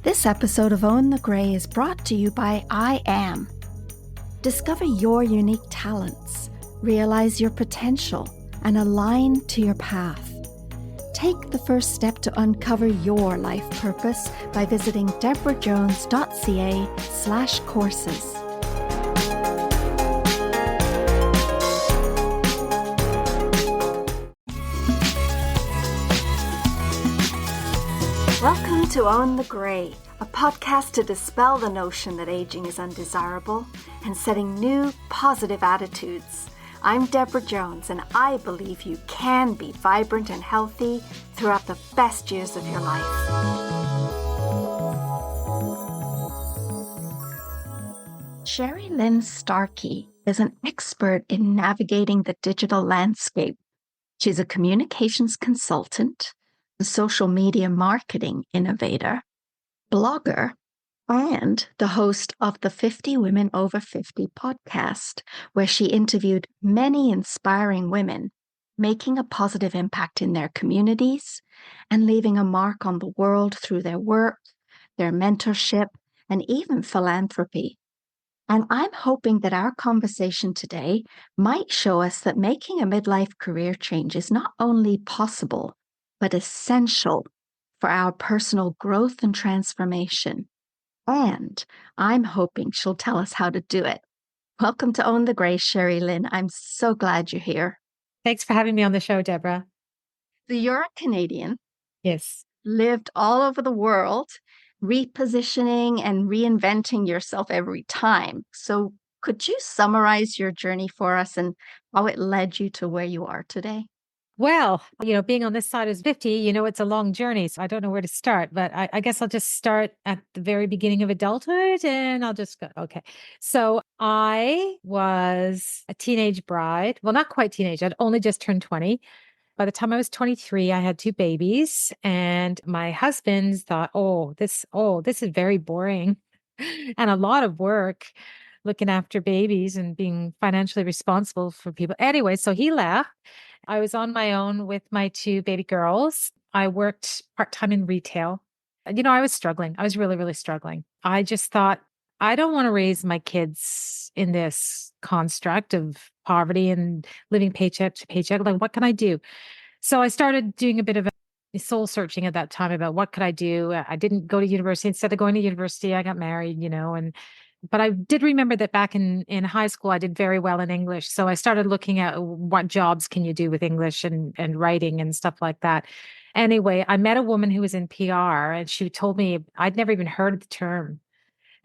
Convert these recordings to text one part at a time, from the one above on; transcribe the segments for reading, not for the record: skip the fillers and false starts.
This episode of Own the Grey is brought to you by I Am. Discover your unique talents, realize your potential, and align to your path. Take the first step to uncover your life purpose by visiting debrajones.ca/courses. Welcome to Own the Grey, a podcast to dispel the notion that aging is undesirable and setting new, positive attitudes. I'm Deborah Jones, and I believe you can be vibrant and healthy throughout the best years of your life. Sherry Lynn Starkey is an expert in navigating the digital landscape. She's a communications consultant, a social media marketing innovator, blogger, and the host of the 50 Women Over 50 podcast, where she interviewed many inspiring women, making a positive impact in their communities and leaving a mark on the world through their work, their mentorship, and even philanthropy. And I'm hoping that our conversation today might show us that making a midlife career change is not only possible, but essential for our personal growth and transformation. And I'm hoping she'll tell us how to do it. Welcome to Own the Grey, Sherry Lynn. I'm so glad you're here. Thanks for having me on the show, Deborah. So you're a Canadian. Yes. Lived all over the world, repositioning and reinventing yourself every time. So could you summarize your journey for us and how it led you to where you are today? Well, being on this side is 50, it's a long journey. So I don't know where to start, but I guess I'll just start at the very beginning of adulthood and I'll just go. Okay. So I was a teenage bride. Well, not quite teenage. I'd only just turned 20. By the time I was 23, I had two babies and my husband thought, this is very boring and a lot of work looking after babies and being financially responsible for people. Anyway, so he left. I was on my own with my two baby girls. I worked part-time in retail. I was struggling. I was really, really struggling. I just thought, I don't want to raise my kids in this construct of poverty and living paycheck to paycheck. Like, what can I do? So I started doing a bit of a soul searching at that time about what could I do. I didn't go to university. Instead of going to university, I got married, but I did remember that back in high school, I did very well in English. So I started looking at what jobs can you do with English and writing and stuff like that. Anyway, I met a woman who was in PR and she told me, I'd never even heard of the term.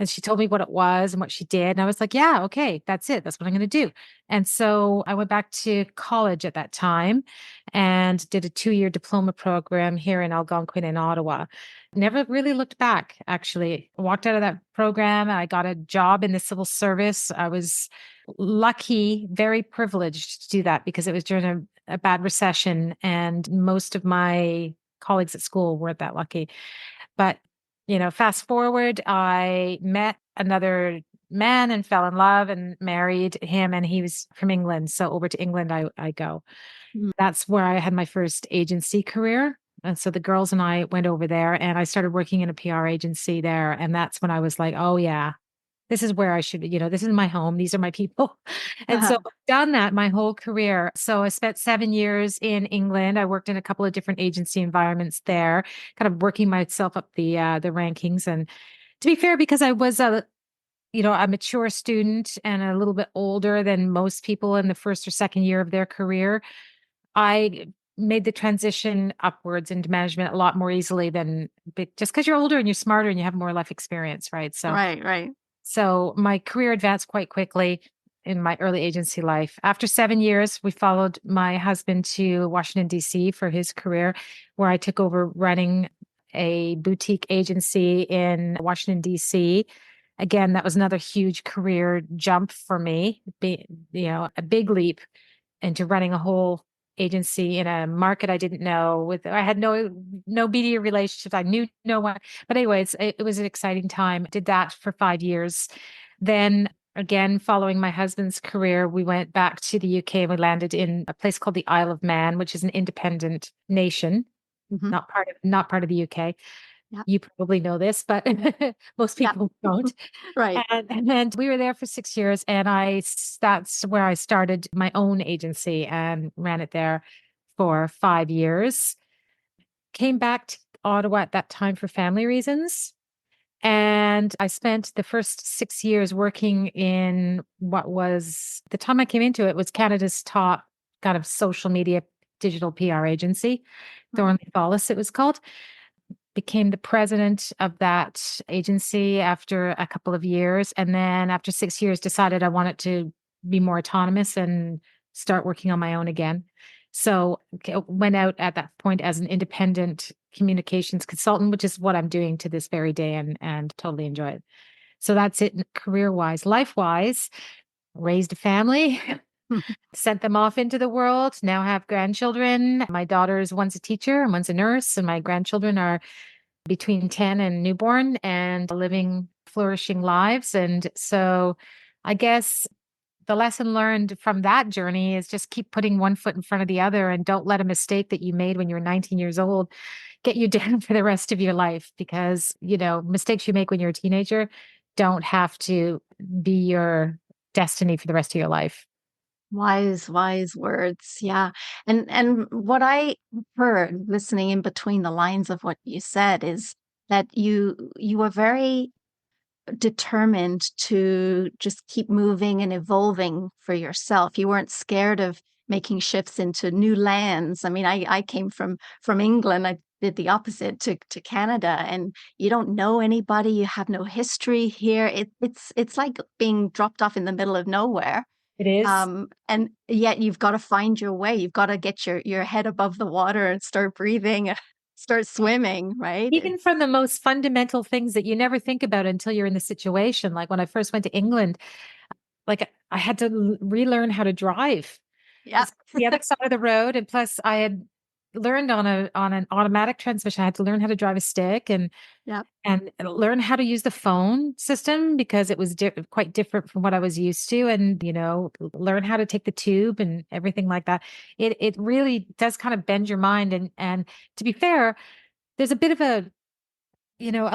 And she told me what it was and what she did. And I was like, yeah, okay, that's it. That's what I'm going to do. And so I went back to college at that time and did a 2-year diploma program here in Algonquin in Ottawa. Never really looked back, actually. Walked out of that program. I got a job in the civil service. I was lucky, very privileged to do that because it was during a bad recession. And most of my colleagues at school weren't that lucky. But fast forward, I met another man and fell in love and married him. And he was from England. So over to England, I go. That's where I had my first agency career. And so the girls and I went over there and I started working in a PR agency there. And that's when I was like, oh, yeah, this is where I should be, this is my home. These are my people. And so I've done that my whole career. So I spent 7 years in England. I worked in a couple of different agency environments there, kind of working myself up the rankings. And to be fair, because I was a mature student and a little bit older than most people in the first or second year of their career, I made the transition upwards into management a lot more easily than just because you're older and you're smarter and you have more life experience, right? So Right. So my career advanced quite quickly in my early agency life. After 7 years, we followed my husband to Washington, D.C. for his career, where I took over running a boutique agency in Washington, D.C. Again, that was another huge career jump for me, a big leap into running a whole agency in a market I didn't know. I had no media relationships. I knew no one. But anyways, it was an exciting time. Did that for 5 years. Then again, following my husband's career, we went back to the UK and we landed in a place called the Isle of Man, which is an independent nation, not part of the UK. Yeah. You probably know this, but most Yeah. people don't. Right. And we were there for 6 years, and that's where I started my own agency and ran it there for 5 years. Came back to Ottawa at that time for family reasons. And I spent the first 6 years working in what was, the time I came into it, was Canada's top kind of social media digital PR agency, Right. Thornley Fallis, it was called. Became the president of that agency after a couple of years. And then after 6 years, decided I wanted to be more autonomous and start working on my own again. So went out at that point as an independent communications consultant, which is what I'm doing to this very day, and totally enjoy it. So that's it career wise. Life wise, raised a family, sent them off into the world, now have grandchildren. My daughter's, one's a teacher and one's a nurse, and my grandchildren are between 10 and newborn and living flourishing lives. And so I guess the lesson learned from that journey is just keep putting one foot in front of the other, and don't let a mistake that you made when you were 19 years old get you down for the rest of your life, because, mistakes you make when you're a teenager don't have to be your destiny for the rest of your life. Wise, wise words. Yeah. And what I heard listening in between the lines of what you said is that you were very determined to just keep moving and evolving for yourself. You weren't scared of making shifts into new lands. I mean, I came from England. I did the opposite to Canada, and you don't know anybody. You have no history here. It's like being dropped off in the middle of nowhere. It is. And yet you've got to find your way. You've got to get your head above the water and start breathing, start swimming, right? Even from the most fundamental things that you never think about until you're in the situation. Like when I first went to England, like I had to relearn how to drive. Yeah, It's the other side of the road, and plus I had learned on an automatic transmission. I had to learn how to drive a stick, yeah. and learn how to use the phone system because it was quite different from what I was used to, and learn how to take the tube and everything like that. It really does kind of bend your mind, and to be fair, there's a bit of a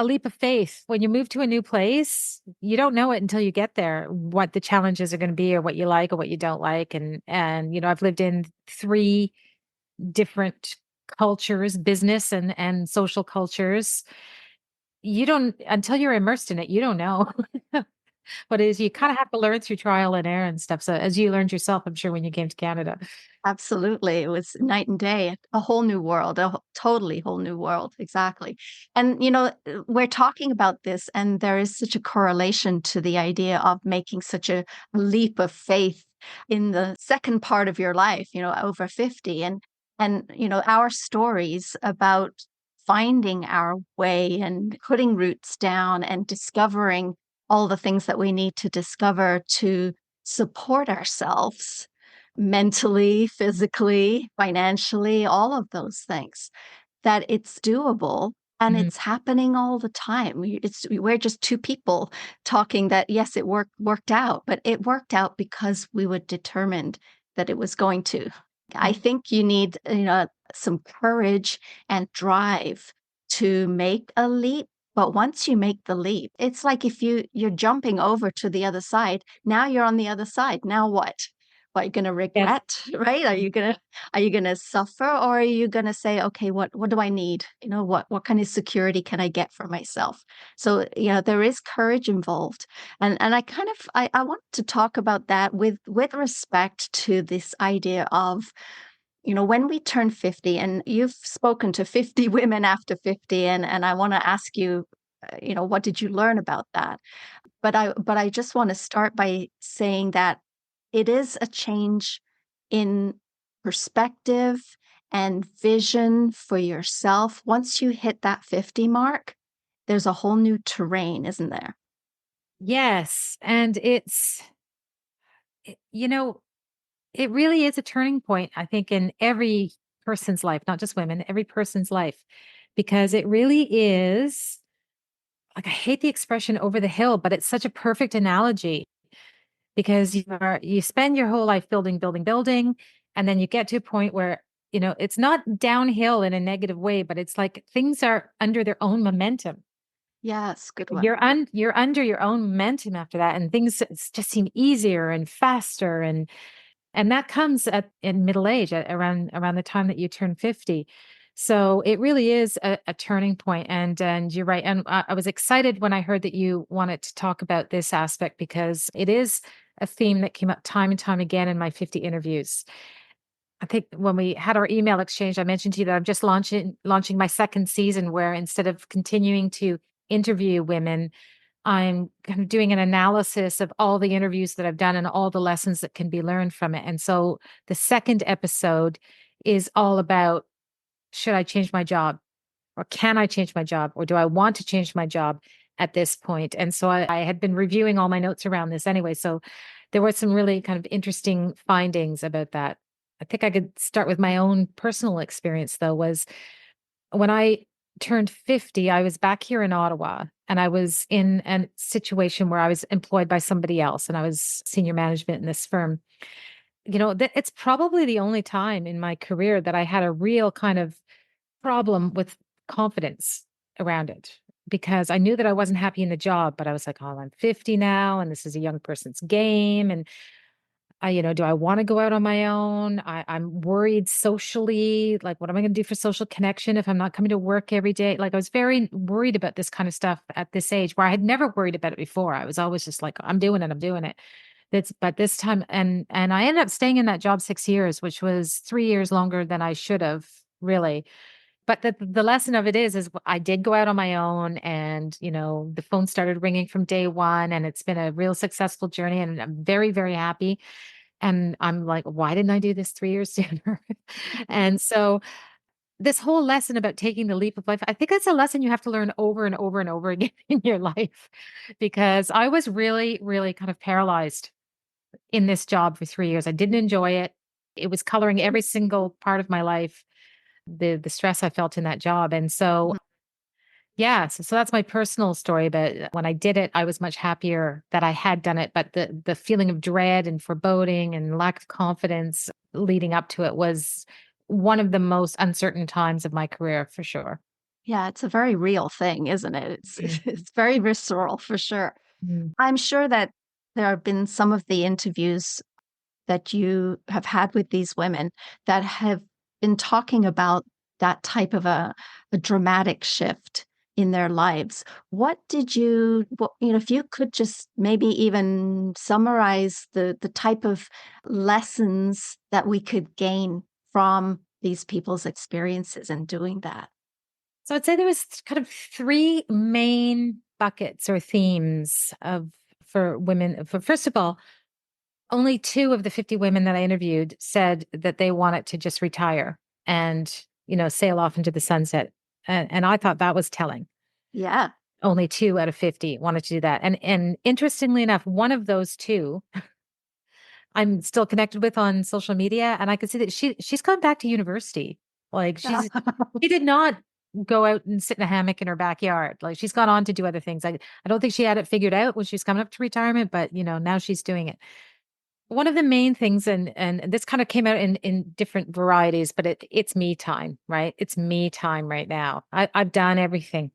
leap of faith. When you move to a new place, you don't know it until you get there, what the challenges are going to be or what you like or what you don't like. And I've lived in three different cultures, business and social cultures. You don't, until you're immersed in it, you don't know what it is. You kind of have to learn through trial and error and stuff. So as you learned yourself, I'm sure when you came to Canada. Absolutely. It was night and day, a whole new world, totally whole new world. Exactly. And, we're talking about this, and there is such a correlation to the idea of making such a leap of faith in the second part of your life, over 50. And our stories about finding our way and putting roots down and discovering all the things that we need to discover to support ourselves mentally, physically, financially, all of those things, that it's doable and Mhm. it's happening all the time. We're just two people talking that yes, it worked out, but it worked out because we were determined that it was going to. I think you need, some courage and drive to make a leap. But once you make the leap, it's like if you're jumping over to the other side, now you're on the other side. Now what? Are you gonna Yes. regret, right? Are you gonna suffer, or are you gonna say, okay, what do I need? What kind of security can I get for myself? So, there is courage involved. And I want to talk about that with respect to this idea of, when we turn 50, and you've spoken to 50 women after 50, and I want to ask you, what did you learn about that? But I just want to start by saying that it is a change in perspective and vision for yourself. Once you hit that 50 mark, there's a whole new terrain, isn't there? Yes. And it- you know, it really is a turning point, I think, in every person's life, not just women, every person's life, because it really is like, I hate the expression over the hill, but it's such a perfect analogy because you spend your whole life building, building, building, and then you get to a point where it's not downhill in a negative way, but it's like things are under their own momentum. Yes, good one. You're under your own momentum after that, and things just seem easier and faster, and that comes in middle age, around the time that you turn 50. So it really is a turning point. And you're right. And I was excited when I heard that you wanted to talk about this aspect, because it is a theme that came up time and time again in my 50 interviews. I think when we had our email exchange, I mentioned to you that I'm just launching my second season, where instead of continuing to interview women, I'm kind of doing an analysis of all the interviews that I've done and all the lessons that can be learned from it. And so the second episode is all about, should I change my job, or can I change my job, or do I want to change my job at this point? And so I had been reviewing all my notes around this anyway. So there were some really kind of interesting findings about that. I think I could start with my own personal experience, though, was when I turned 50, I was back here in Ottawa, and I was in a situation where I was employed by somebody else, and I was senior management in this firm. It's probably the only time in my career that I had a real kind of problem with confidence around it, because I knew that I wasn't happy in the job, but I was like, oh, I'm 50 now, and this is a young person's game. And do I want to go out on my own? I'm worried socially. Like, what am I going to do for social connection if I'm not coming to work every day? Like, I was very worried about this kind of stuff at this age, where I had never worried about it before. I was always just like, I'm doing it, I'm doing it. But this time, and I ended up staying in that job 6 years, which was 3 years longer than I should have, really. But the lesson of it is I did go out on my own, and the phone started ringing from day one, and it's been a real successful journey, and I'm very, very happy. And I'm like, why didn't I do this 3 years sooner? And so this whole lesson about taking the leap of life, I think it's a lesson you have to learn over and over and over again in your life, because I was really, really kind of paralyzed in this job for 3 years. I didn't enjoy it. It was coloring every single part of my life, the stress I felt in that job. And so, Mhm. yeah, so that's my personal story. But when I did it, I was much happier that I had done it. But the feeling of dread and foreboding and lack of confidence leading up to it was one of the most uncertain times of my career, for sure. Yeah, it's a very real thing, isn't it? It's Mm, it's very visceral for sure. mm. I'm sure that there have been some of the interviews that you have had with these women that have been talking about that type of a dramatic shift in their lives. What did you, if you could just maybe even summarize the type of lessons that we could gain from these people's experiences in doing that? So I'd say there was kind of three main buckets or themes of for women. For first of all, only two of the 50 women that I interviewed said that they wanted to just retire and, sail off into the sunset. And I thought that was telling. Yeah. Only two out of 50 wanted to do that. And interestingly enough, one of those two I'm still connected with on social media. And I could see that she's gone back to university. Like she did not go out and sit in a hammock in her backyard. Like, she's gone on to do other things. I don't think she had it figured out when she was coming up to retirement, but now she's doing it. One of the main things, and this kind of came out in different varieties, but it's me time, right? It's me time right now. I've done everything.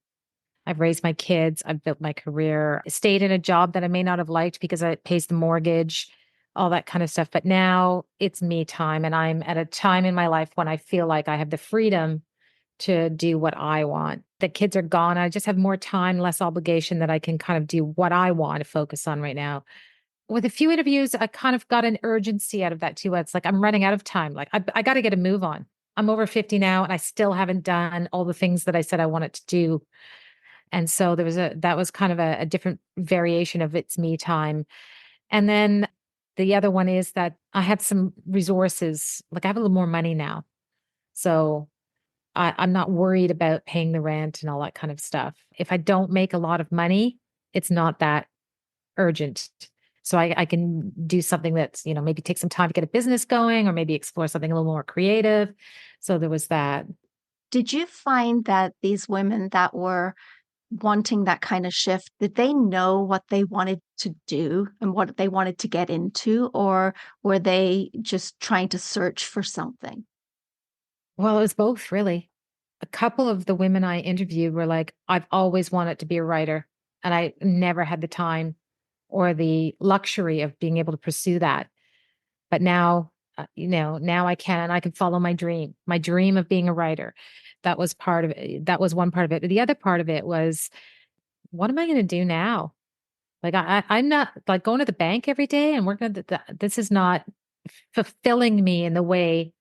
I've raised my kids. I've built my career. Stayed in a job that I may not have liked because it pays the mortgage, all that kind of stuff. But now it's me time, and I'm at a time in my life when I feel like I have the freedom to do what I want. The kids are gone. I just have more time, less obligation, that I can kind of do what I want to focus on right now. With a few interviews, I kind of got an urgency out of that too. It's like, I'm running out of time. Like, I got to get a move on. I'm over 50 now, and I still haven't done all the things that I said I wanted to do. And so that was kind of a different variation of it's me time. And then the other one is that I have some resources. Like, I have a little more money now. So I'm not worried about paying the rent and all that kind of stuff. If I don't make a lot of money, it's not that urgent. So I can do something that's, maybe take some time to get a business going, or maybe explore something a little more creative. So there was that. Did you find that these women that were wanting that kind of shift, did they know what they wanted to do and what they wanted to get into, or were they just trying to search for something? Well, it was both, really. A couple of the women I interviewed were like, I've always wanted to be a writer, and I never had the time or the luxury of being able to pursue that. But now, now I can, and I can follow my dream of being a writer. That was part of it. That was one part of it. But the other part of it was, what am I going to do now? Like I'm not like going to the bank every day and working at this is not fulfilling me in the way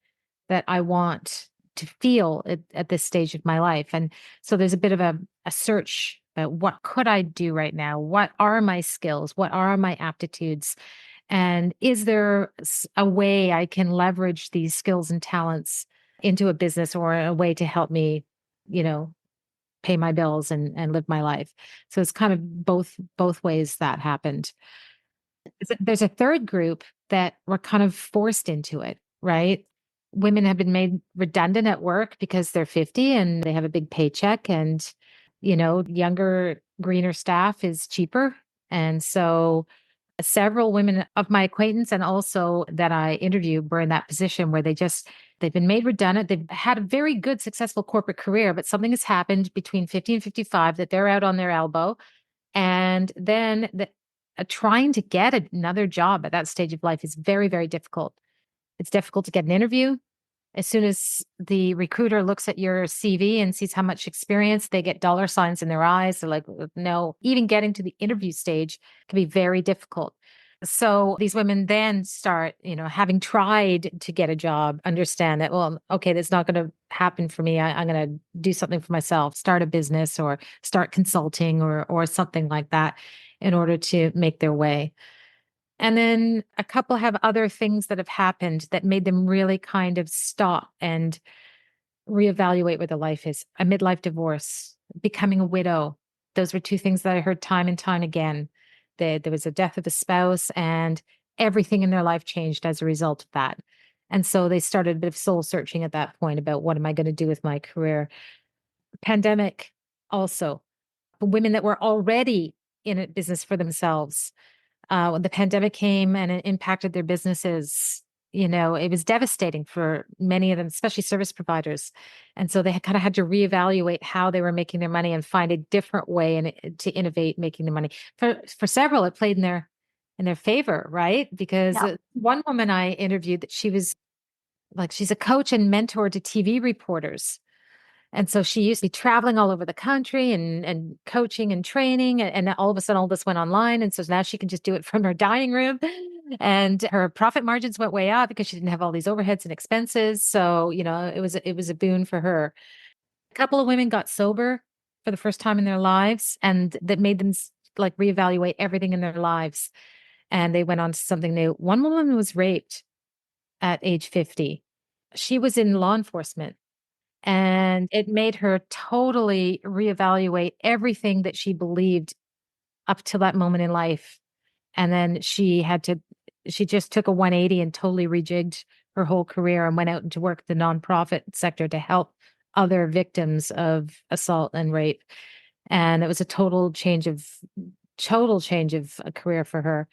that I want to feel at this stage of my life. And so there's a bit of a search. What could I do right now? What are my skills? What are my aptitudes? And is there a way I can leverage these skills and talents into a business or a way to help me, you know, pay my bills and live my life? So it's kind of both ways that happened. There's a third group that were kind of forced into it, right? Women have been made redundant at work because they're 50 and they have a big paycheck, and, younger, greener staff is cheaper. And so several women of my acquaintance and also that I interviewed were in that position where they've been made redundant. They've had a very good, successful corporate career, but something has happened between 50 and 55 that they're out on their elbow. And then trying to get another job at that stage of life is very, very difficult. It's difficult to get an interview. As soon as the recruiter looks at your CV and sees how much experience, they get dollar signs in their eyes. They're like, no, even getting to the interview stage can be very difficult. So these women then start, having tried to get a job, understand that, well, okay, that's not going to happen for me. I'm going to do something for myself, start a business or start consulting or something like that in order to make their way. And then a couple have other things that have happened that made them really kind of stop and reevaluate where their life is. A midlife divorce, becoming a widow. Those were two things that I heard time and time again. There was a death of a spouse, and everything in their life changed as a result of that. And so they started a bit of soul searching at that point about, what am I going to do with my career? Pandemic also. Women that were already in a business for themselves, when the pandemic came and it impacted their businesses, it was devastating for many of them, especially service providers. And so they kind of had to reevaluate how they were making their money and find a different way to innovate making the money. For several, it played in their favor, right? Because Yeah. one woman I interviewed, that she was like, she's a coach and mentor to TV reporters. And so she used to be traveling all over the country and coaching and training. And all of a sudden, all this went online. And so now she can just do it from her dining room. And her profit margins went way up because she didn't have all these overheads and expenses. So, it was a boon for her. A couple of women got sober for the first time in their lives, and that made them like reevaluate everything in their lives. And they went on to something new. One woman was raped at age 50. She was in law enforcement, and it made her totally reevaluate everything that she believed up to that moment in life. And then she just took a 180 and totally rejigged her whole career and went out into work the nonprofit sector to help other victims of assault and rape. And it was a total change of a career for her.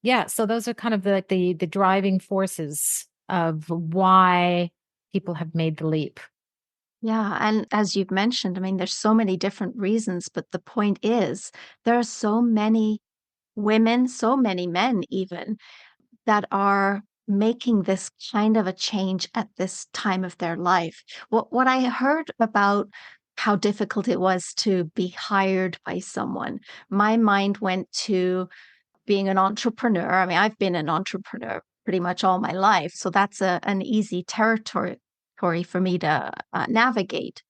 Yeah. So those are kind of the driving forces of why people have made the leap. Yeah. And as you've mentioned, I mean, there's so many different reasons, but the point is there are so many women, so many men even, that are making this kind of a change at this time of their life. What I heard about how difficult it was to be hired by someone, my mind went to being an entrepreneur. I mean, I've been an entrepreneur pretty much all my life, so that's an easy territory for me to navigate.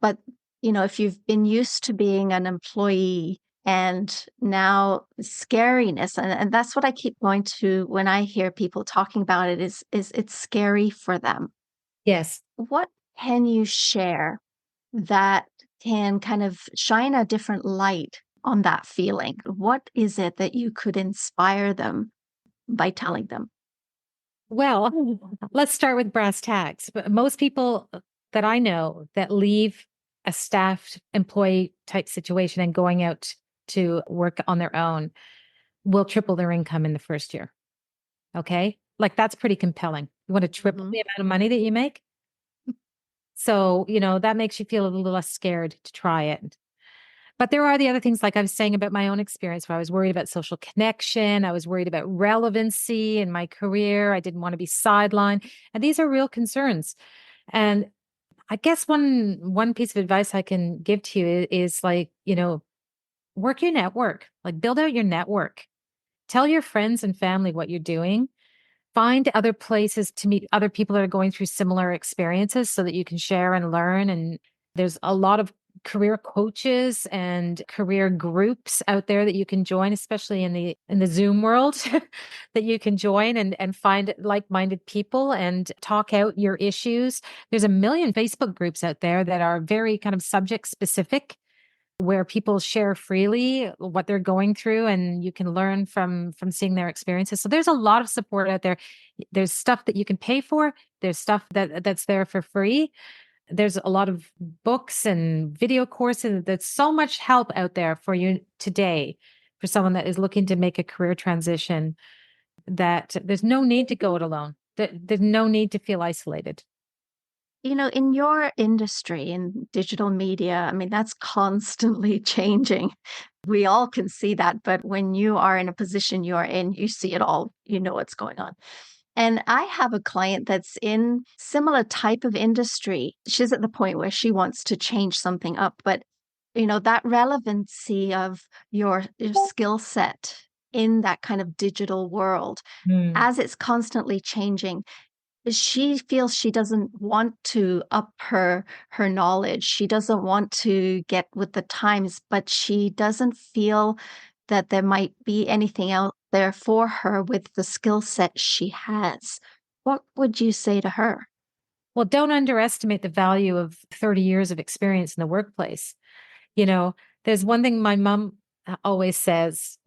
But, if you've been used to being an employee and now scariness, and that's what I keep going to when I hear people talking about it is it's scary for them. Yes. What can you share that can kind of shine a different light on that feeling? What is it that you could inspire them by telling them? Well, let's start with brass tacks. But most people that I know that leave a staffed employee type situation and going out to work on their own will triple their income in the first year. Okay. Like that's pretty compelling. You want to triple Mhm. the amount of money that you make? So, that makes you feel a little less scared to try it. But there are the other things, like I was saying about my own experience, where I was worried about social connection. I was worried about relevancy in my career. I didn't want to be sidelined. And these are real concerns. And I guess one piece of advice I can give to you is like, work your network, like build out your network. Tell your friends and family what you're doing. Find other places to meet other people that are going through similar experiences so that you can share and learn. And there's a lot of career coaches and career groups out there that you can join, especially in the Zoom world, that you can join and find like-minded people and talk out your issues. There's a million Facebook groups out there that are very kind of subject specific, where people share freely what they're going through, and you can learn from seeing their experiences. So there's a lot of support out there. There's stuff that you can pay for. There's stuff that's there for free. There's a lot of books and video courses. There's so much help out there for you today, for someone that is looking to make a career transition, that there's no need to go it alone. There's no need to feel isolated. In your industry, in digital media, I mean, that's constantly changing. We all can see that, but when you are in a position you're in, you see it all, you know what's going on. And I have a client that's in similar type of industry. She's at the point where she wants to change something up, but that relevancy of your skill set in that kind of digital world, Mm. as it's constantly changing, she feels she doesn't want to up her knowledge. She doesn't want to get with the times, but she doesn't feel that there might be anything out there for her with the skill set she has. What would you say to her? Well, don't underestimate the value of 30 years of experience in the workplace. You know, there's one thing my mom always says: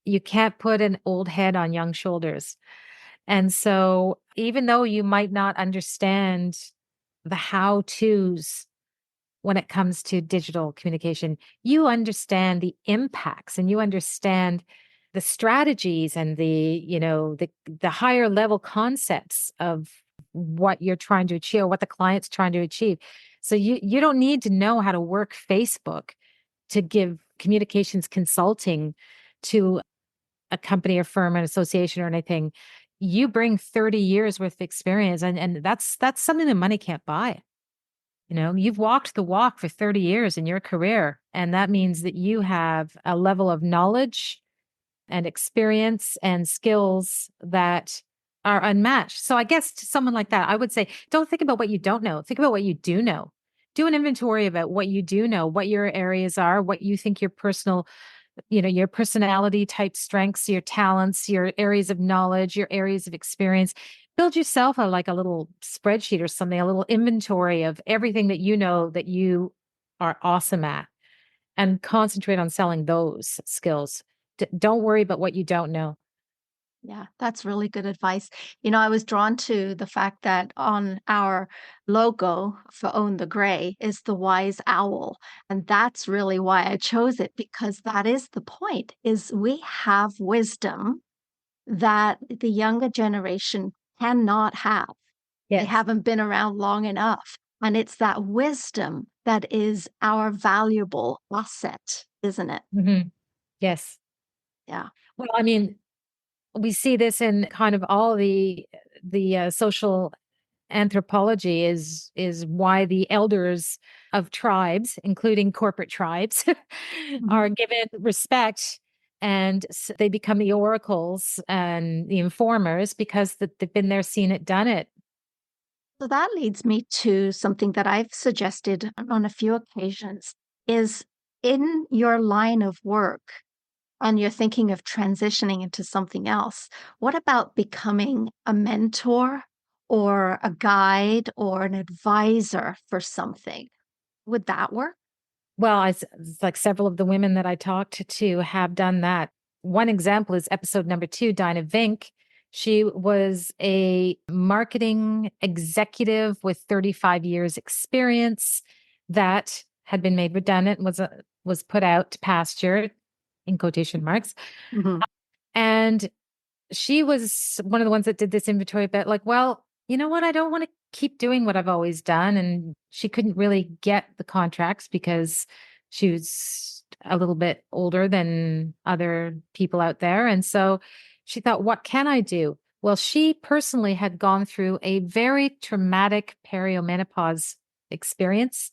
you can't put an old head on young shoulders. And so, even though you might not understand the how to's when it comes to digital communication, you understand the impacts and you understand the strategies and the higher level concepts of what you're trying to achieve, or what the client's trying to achieve. So you don't need to know how to work Facebook to give communications consulting to a company or firm, an association or anything. You bring 30 years worth of experience, and that's something that money can't buy. You've walked the walk for 30 years in your career, and that means that you have a level of knowledge and experience and skills that are unmatched. So I guess to someone like that, I would say, don't think about what you don't know. Think about what you do know. Do an inventory about what you do know, what your areas are, what you think your personality type strengths, your talents, your areas of knowledge, your areas of experience. Build yourself like a little spreadsheet or something, a little inventory of everything that you know that you are awesome at, and concentrate on selling those skills. Don't worry about what you don't know. Yeah, that's really good advice. I was drawn to the fact that on our logo for Own the Gray is the wise owl. And that's really why I chose it, because that is the point, is we have wisdom that the younger generation cannot have. They Yes. haven't been around long enough. And it's that wisdom that is our valuable asset, isn't it? Hmm. Yes. Yeah. Well, I mean, we see this in kind of all the social anthropology, is why the elders of tribes, including corporate tribes, Mhm. are given respect, and they become the oracles and the informers, because they've been there, seen it, done it. So that leads me to something that I've suggested on a few occasions is in your line of work and you're thinking of transitioning into something else. What about becoming a mentor or a guide or an advisor for something? Would that work? Well, it's like several of the women that I talked to have done that. One example is episode number 2, Dinah Vink. She was a marketing executive with 35 years experience that had been made redundant, was put out to pasture, in quotation marks. Mhm. And she was one of the ones that did this inventory, but like, well, you know what? I don't want to keep doing what I've always done. And she couldn't really get the contracts because she was a little bit older than other people out there. And so she thought, what can I do? Well, she personally had gone through a very traumatic perimenopause experience.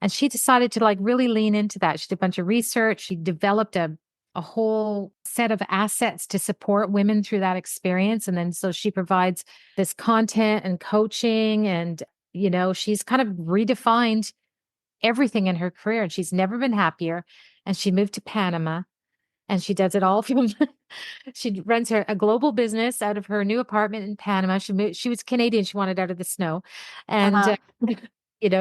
And she decided to like really lean into that. She did a bunch of research. She developed a whole set of assets to support women through that experience. And then so she provides this content and coaching. And, she's kind of redefined everything in her career. And she's never been happier. And she moved to Panama and she does it all from she runs a global business out of her new apartment in Panama. She was Canadian. She wanted out of the snow. And Uh,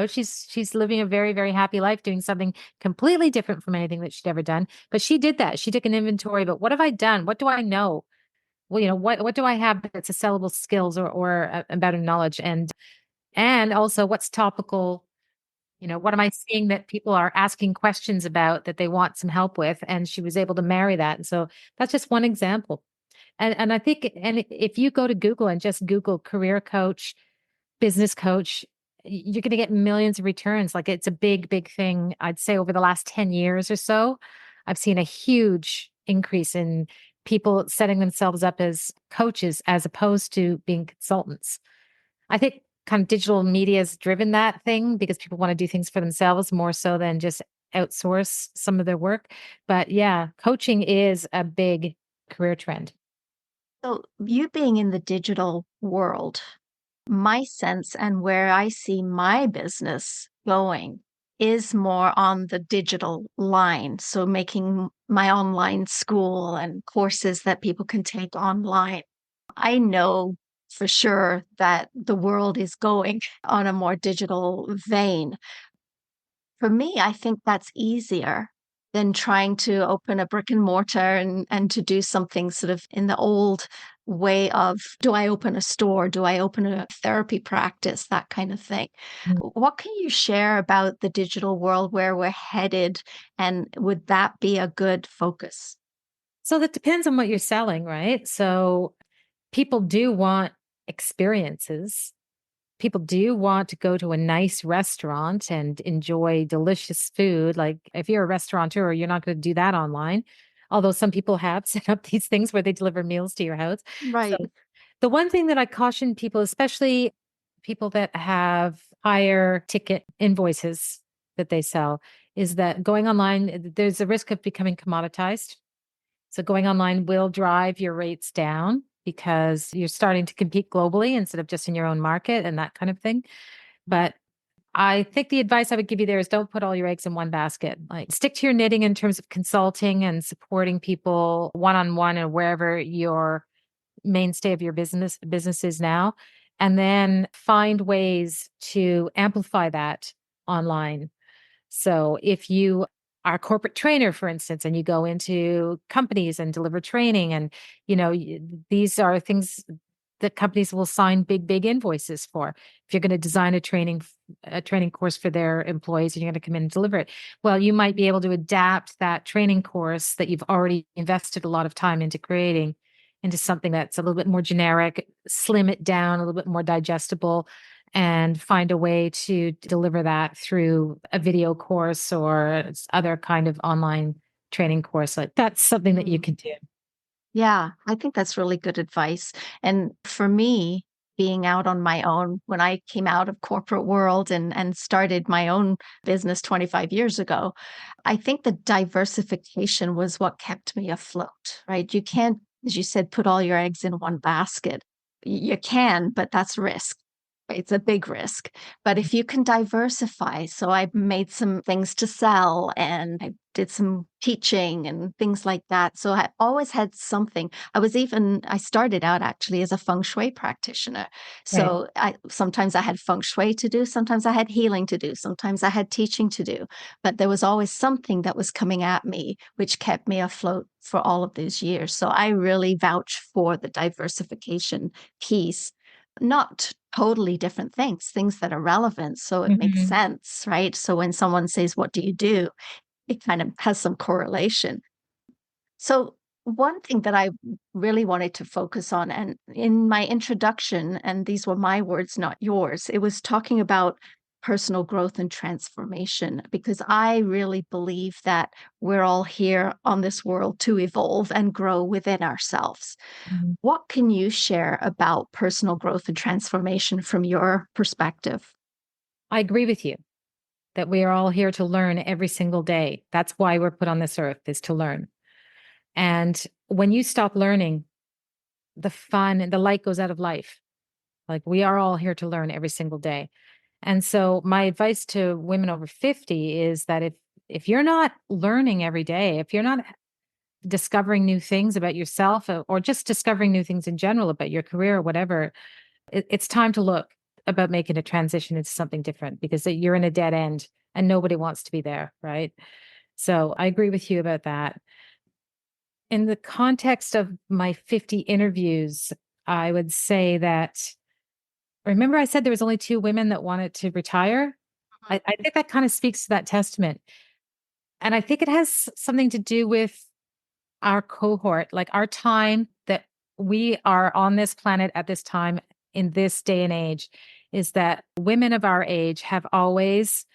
she's living a very, very happy life doing something completely different from anything that she'd ever done. But she did that. She took an inventory, but what have I done? What do I know? Well, what do I have that's a sellable skills or a better knowledge? And also what's topical? What am I seeing that people are asking questions about that they want some help with? And she was able to marry that. And so that's just one example. And I think, and if you go to Google and just Google career coach, business coach, you're going to get millions of returns. Like it's a big, big thing. I'd say over the last 10 years or so, I've seen a huge increase in people setting themselves up as coaches as opposed to being consultants. I think kind of digital media has driven that thing because people want to do things for themselves more so than just outsource some of their work. But yeah, coaching is a big career trend. so, you being in the digital world, my sense and where I see my business going is more on the digital line. So, making my online school and courses that people can take online. I know for sure that the world is going on a more digital vein. For me, I think that's easier than trying to open a brick and mortar and to do something sort of in the old way of, do I open a store? Do I open a therapy practice? That kind of thing. What can you share about the digital world, where we're headed, and would that be a good focus? So that depends on what you're selling, right? So people do want experiences. People do want to go to a nice restaurant and enjoy delicious food. Like if you're a restaurateur, you're not going to do that online. Although some people have set up these things where they deliver meals to your house. So Right. the one thing that I caution people, especially people that have higher ticket invoices that they sell, is that going online, there's a risk of becoming commoditized. So going online will drive your rates down because you're starting to compete globally instead of just in your own market and that kind of thing. But I think the advice I would give you there is don't put all your eggs in one basket. Like stick to your knitting in terms of consulting and supporting people one on one and wherever your mainstay of your business is now. And then find ways to amplify that online. So if you are a corporate trainer, for instance, and you go into companies and deliver training, and these are things that companies will sign big, big invoices for. If you're going to design a training course for their employees, and you're going to come in and deliver it, well, you might be able to adapt that training course that you've already invested a lot of time into creating into something that's a little bit more generic, slim it down, a little bit more digestible, and find a way to deliver that through a video course or other kind of online training course. Like that's something that you Mm. can do. Yeah, I think that's really good advice. And for me, being out on my own, when I came out of corporate world and started my own business 25 years ago, I think the diversification was what kept me afloat, right? You can't, as you said, put all your eggs in one basket. You can, but that's risk. Right? It's a big risk. But if you can diversify, so I made some things to sell and I did some teaching and things like that. So I always had something. I started out actually as a feng shui practitioner. Right. So sometimes I had feng shui to do, sometimes I had healing to do, sometimes I had teaching to do. But there was always something that was coming at me, which kept me afloat for all of these years. So I really vouch for the diversification piece, not totally different things that are relevant. So it makes Mhm. sense, right? So when someone says, what do? It kind of has some correlation. So one thing that I really wanted to focus on, and in my introduction, and these were my words, not yours, it was talking about personal growth and transformation, because I really believe that we're all here on this world to evolve and grow within ourselves. Mhm. What can you share about personal growth and transformation from your perspective? I agree with you that we are all here to learn every single day. That's why we're put on this earth, is to learn. And when you stop learning, the fun and the light goes out of life. Like, we are all here to learn every single day. And so my advice to women over 50 is that if you're not learning every day, if you're not discovering new things about yourself, or just discovering new things in general about your career or whatever, it's time to look about making a transition into something different, because you're in a dead end and nobody wants to be there, right? So I agree with you about that. In the context of my 50 interviews, I would say that, remember I said there was only two women that wanted to retire? I think that kind of speaks to that testament. And I think it has something to do with our cohort, like our time that we are on this planet at this time in this day and age, is that women of our age have always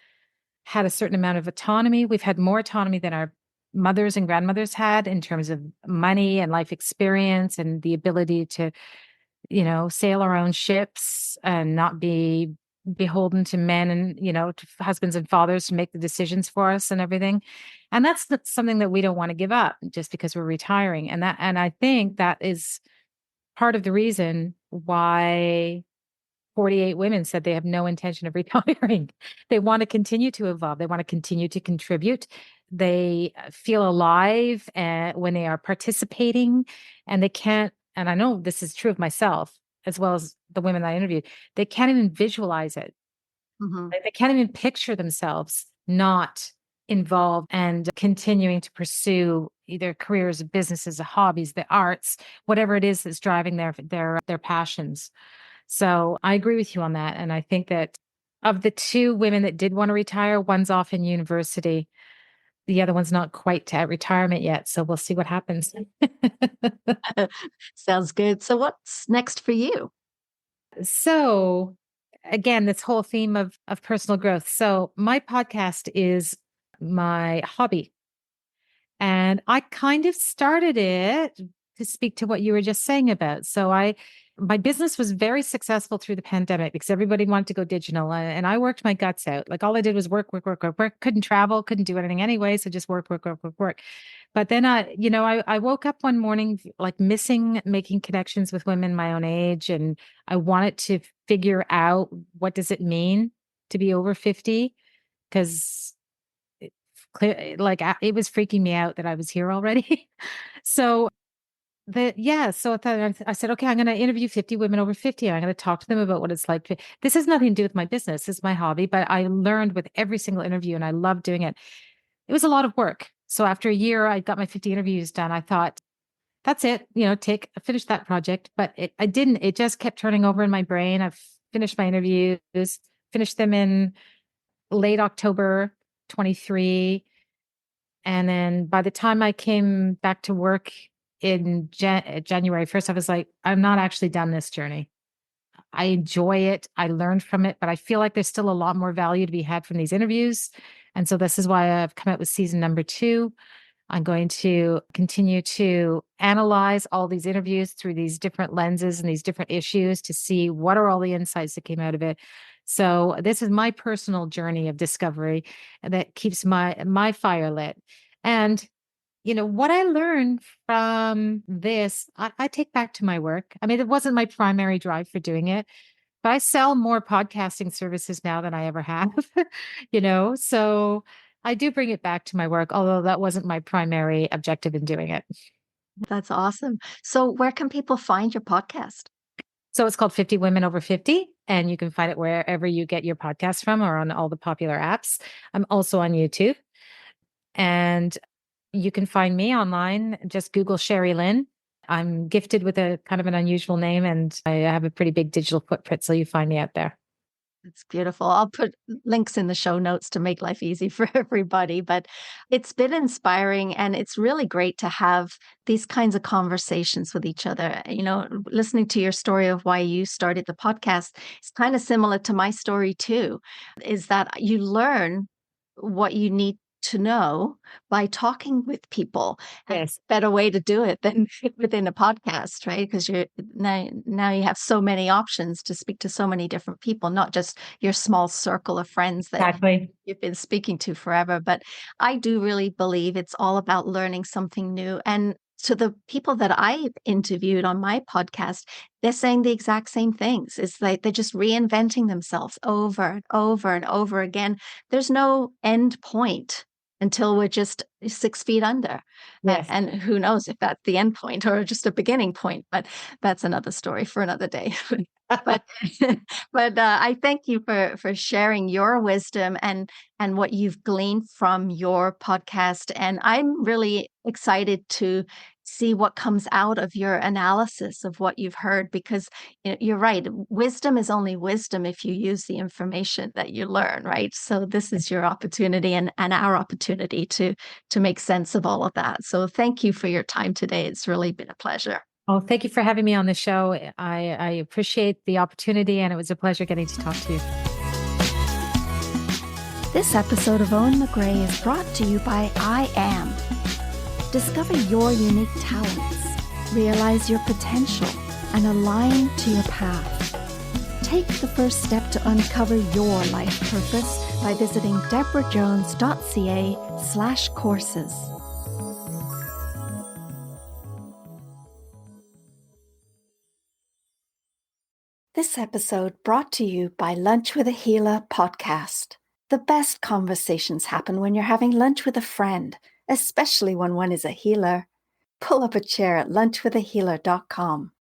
had a certain amount of autonomy. We've had more autonomy than our mothers and grandmothers had in terms of money and life experience and the ability to, sail our own ships and not be beholden to men and, to husbands and fathers to make the decisions for us and everything. And that's something that we don't want to give up just because we're retiring. And I think that is part of the reason why 48 women said they have no intention of retiring. They want to continue to evolve. They want to continue to contribute. They feel alive when they are participating, and they can't. And I know this is true of myself as well as the women I interviewed. They can't even visualize it. Mhm. Like, they can't even picture themselves not involved and continuing to pursue either careers, businesses, hobbies, the arts, whatever it is that's driving their passions. So I agree with you on that. And I think that of the two women that did want to retire, one's off in university. The other one's not quite at retirement yet. So we'll see what happens. Sounds good. So, what's next for you? So again, this whole theme of personal growth. So my podcast is my hobby. And I kind of started it to speak to what you were just saying about. My business was very successful through the pandemic because everybody wanted to go digital, and I worked my guts out. Like, all I did was work, work, work, work, work. Couldn't travel, couldn't do anything anyway. So just work, work, work, work, work. But then I woke up one morning like missing making connections with women my own age. And I wanted to figure out, what does it mean to be over 50? Because it was freaking me out that I was here already. So I said, okay, I'm going to interview 50 women over 50. And I'm going to talk to them about what it's like. This has nothing to do with my business. This is my hobby, but I learned with every single interview and I love doing it. It was a lot of work. So after a year, I got my 50 interviews done. I thought, that's it, finish that project. But I didn't, it just kept turning over in my brain. I've finished my interviews, finished them in late October 23. And then by the time I came back to work in January 1st, I was like, I'm not actually done this journey. I enjoy it. I learned from it, but I feel like there's still a lot more value to be had from these interviews. And so this is why I've come out with season number 2. I'm going to continue to analyze all these interviews through these different lenses and these different issues to see what are all the insights that came out of it. So this is my personal journey of discovery that keeps my fire lit. And what I learned from this, I take back to my work. I mean, it wasn't my primary drive for doing it, but I sell more podcasting services now than I ever have, so I do bring it back to my work, although that wasn't my primary objective in doing it. That's awesome. So, where can people find your podcast? So it's called 50 Women Over 50, and you can find it wherever you get your podcasts from or on all the popular apps. I'm also on YouTube, and you can find me online. Just Google Sherry Lynn. I'm gifted with a kind of an unusual name, and I have a pretty big digital footprint, so you find me out there. It's beautiful. I'll put links in the show notes to make life easy for everybody. But it's been inspiring and it's really great to have these kinds of conversations with each other. Listening to your story of why you started the podcast is kind of similar to my story too, is that you learn what you need to know by talking with people. And Yes. better way to do it than within a podcast, right? Because you're now you have so many options to speak to so many different people, not just your small circle of friends that Exactly. you've been speaking to forever. But I do really believe it's all about learning something new. And to the people that I've interviewed on my podcast, they're saying the exact same things. It's like they're just reinventing themselves over and over and over again. There's no end point until we're just 6 feet under. Yes. And who knows if that's the end point or just a beginning point, but that's another story for another day. But I thank you for sharing your wisdom and what you've gleaned from your podcast. And I'm really excited to see what comes out of your analysis of what you've heard, because you're right. Wisdom is only wisdom if you use the information that you learn, right? So this is your opportunity and our opportunity to make sense of all of that. So thank you for your time today. It's really been a pleasure. Oh, thank you for having me on the show. I appreciate the opportunity, and it was a pleasure getting to talk to you. This episode of Owen McGray is brought to you by I Am. Discover your unique talents, realize your potential, and align to your path. Take the first step to uncover your life purpose by visiting debrajones.ca/courses. This episode brought to you by Lunch with a Healer podcast. The best conversations happen when you're having lunch with a friend, especially when one is a healer. Pull up a chair at lunchwithahealer.com.